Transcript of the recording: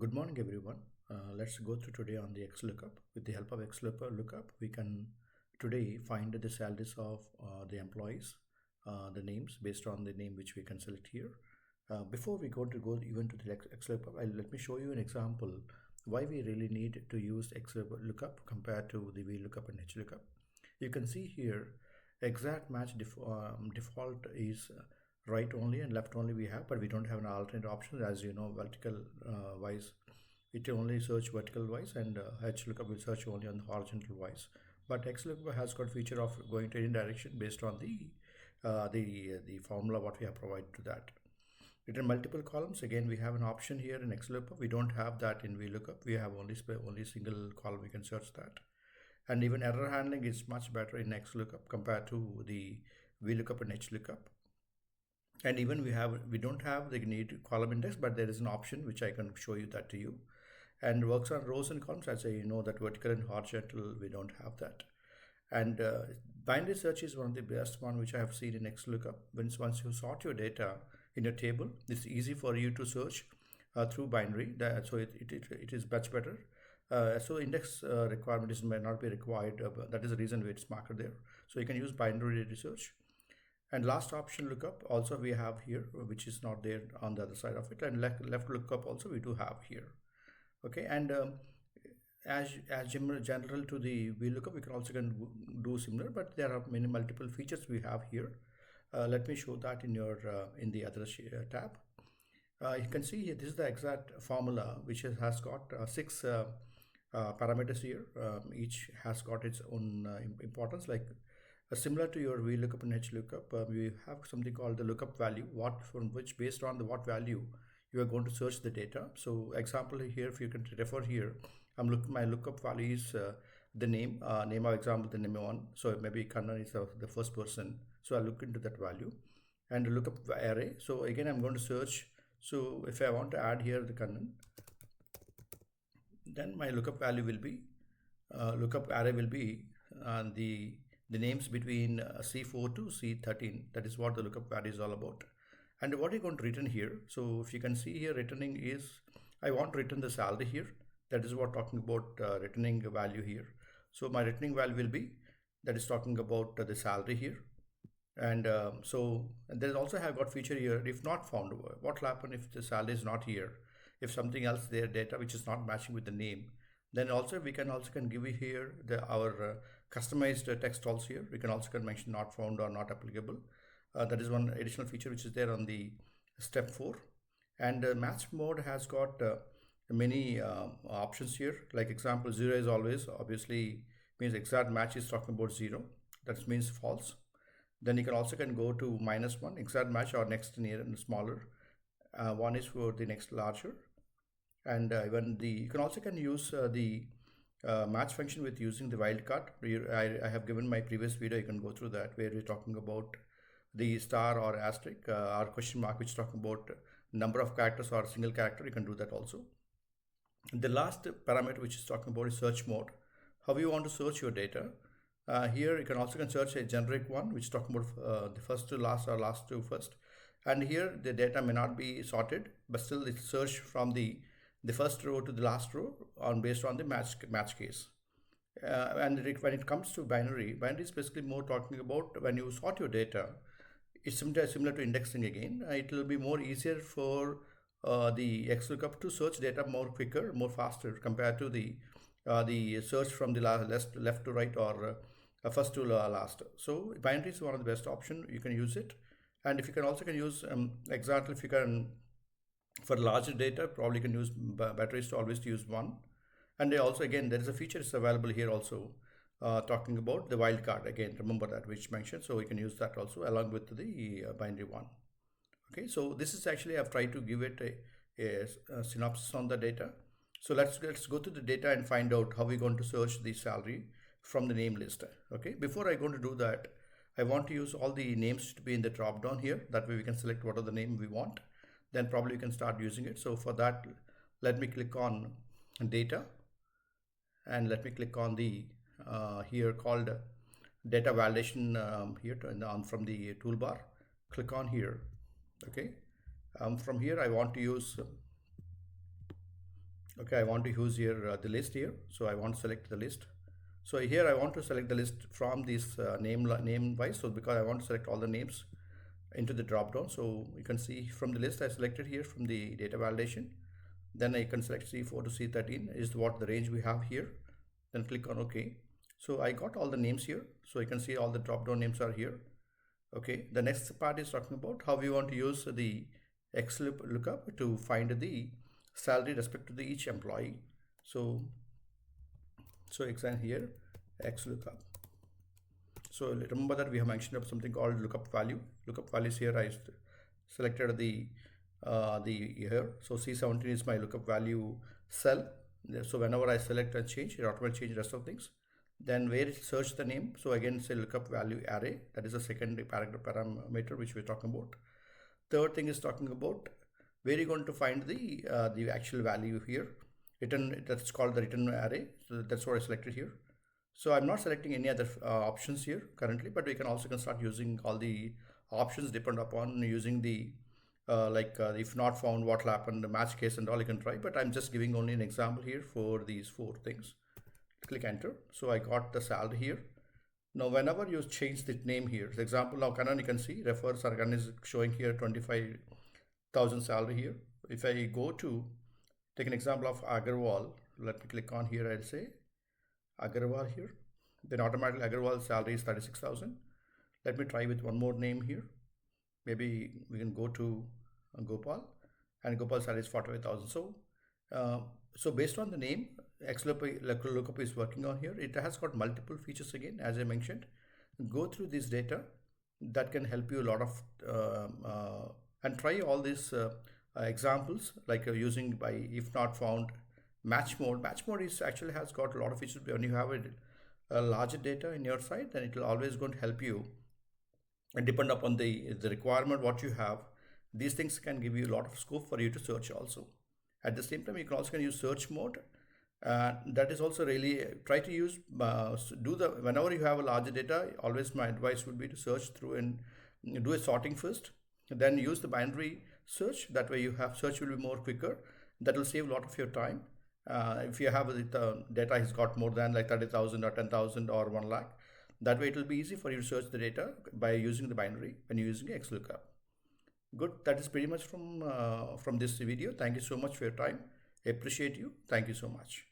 Good morning, everyone. Let's go through today on the XLOOKUP. With the help of XLOOKUP, we can today find the salaries of the employees, the names based on the name which we can select here. Before we go even to the XLOOKUP, let me show you an example why we really need to use XLOOKUP compared to the VLOOKUP and HLOOKUP. You can see here exact match default is right only and left only we have, but we don't have an alternate option. As you know, vertical wise it only search vertical wise, and HLOOKUP will search only on the horizontal wise. But XLOOKUP has got feature of going to any direction based on the formula what we have provided to that. Return multiple columns. Again, we have an option here in XLOOKUP. We don't have that in VLOOKUP. We have only single column. We can search that. And even error handling is much better in XLOOKUP compared to the VLOOKUP and HLOOKUP. And even we don't have the need column index, but there is an option which I can show you that to you. And works on rows and columns. As you know that vertical and horizontal we don't have that. And binary search is one of the best one which I have seen in XLOOKUP. Once you sort your data in a table, it's easy for you to search through binary. So it is much better. So index requirement may not be required. That is the reason it's marked there. So you can use binary research. And last option lookup also we have here, which is not there on the other side of it. And left lookup also we do have here. Okay, and as general to the VLOOKUP, we can also do similar, but there are many multiple features we have here. Let me show that in your in the other tab. You can see here, this is the exact formula which has got 6 parameters here. Each has got its own importance. Like similar to your VLOOKUP and HLOOKUP, we have something called the lookup value, from which based on the what value you are going to search the data. So example here, if you can refer here, my lookup value is the name of example, the name 1. So maybe Kannan is the first person. So I look into that value and lookup array. So again, I'm going to search. So if I want to add here the Kannan, then my lookup value will be lookup array will be the names between C4 to C13. That is what the lookup value is all about. And what are you going to return here? So if you can see here, returning is, I want to return the salary here. That is what talking about returning value here. So my returning value will be, that is talking about the salary here. And so there's also have got feature here, if not found. What will happen if the salary is not here? If something else there, data which is not matching with the name, then also we can give you here our customized text also here. We can also mention not found or not applicable. That is one additional feature which is there on the step 4. And match mode has got many options here. Like example, 0 is always, obviously means exact match is talking about 0. That means false. Then you can also go to -1, exact match or next near and smaller. 1 is for the next larger. And even you can also use the match function with using the wildcard. I have given my previous video, you can go through that, where we're talking about the star or asterisk or question mark, which is talking about number of characters or single character. You can do that also. The last parameter which is talking about is search mode. How you want to search your data. Here you can also search a generic one, which is talking about the first to last or last to first. And here the data may not be sorted, but still it's searched from the first row to the last row based on the match case. And when it comes to binary is basically more talking about when you sort your data. It's similar to indexing again. It will be more easier for the XLOOKUP to search data more quicker, more faster compared to the search from the left to right or first to last. So binary is one of the best option. You can use it, and if you can also use exactly, if you can for larger data, probably can use batteries to always use 1. And also again there is a feature is available here also talking about the wildcard. Again, remember that which mentioned, so we can use that also along with the binary one. Okay, so this is actually, I've tried to give it a synopsis on the data. So let's go to the data and find out how we're going to search the salary from the name list. Okay, before I going to do that, I want to use all the names to be in the drop down here. That way we can select what are the name we want. Then probably you can start using it. So for that, let me click on data and let me click on the here called data validation here from the toolbar. Click on here. Okay, from here I want to use Okay, I want to use here the list here. So I want to select the list. So here I want to select the list from this name wise. So because I want to select all the names into the drop down. So you can see from the list I selected here from the data validation. Then I can select C4 to C13 is what the range we have here. Then click on OK. So I got all the names here. So you can see all the drop down names are here. Okay, the next part is talking about how we want to use the XLOOKUP to find the salary respect to the each employee. So example here XLOOKUP. So remember that we have mentioned of something called lookup value. Lookup values here I selected the here. So C17 is my lookup value cell. So whenever I select and change, it automatically change the rest of things. Then where it search the name. So again say lookup value array. That is the second parameter which we're talking about. Third thing is talking about where you're going to find the actual value here. Return, that's called the return array. So that's what I selected here. So I'm not selecting any other options here currently, but we can also start using all the options depend upon using the if not found, what will happen, the match case and all you can try. But I'm just giving only an example here for these 4 things. Click enter. So I got the salary here. Now whenever you change the name here, for example, now you can see refers again is showing here 25,000 salary here. If I go to take an example of Agarwal, let me click on here, I'll say Agarwal here. Then automatically Agarwal salary is 36,000. Let me try with one more name here. Maybe we can go to Gopal, and Gopal salary is 45,000. So based on the name, XLOOKUP is working on here. It has got multiple features again, as I mentioned. Go through this data that can help you a lot of and try all these examples like using by if not found, match mode. Match mode is actually has got a lot of features. When you have a larger data in your site, then it will always going to help you and depend upon the requirement what you have. These things can give you a lot of scope for you to search also. At the same time, you can also use search mode. That is also really try to use whenever you have a larger data, always my advice would be to search through and do a sorting first, then use the binary search. That way you have search will be more quicker. That will save a lot of your time. If you have the data has got more than like 30,000 or 10,000 or 1 lakh, that way it will be easy for you to search the data by using the binary when you're using XLOOKUP. Good, that is pretty much from this video. Thank you so much for your time. I appreciate you. Thank you so much.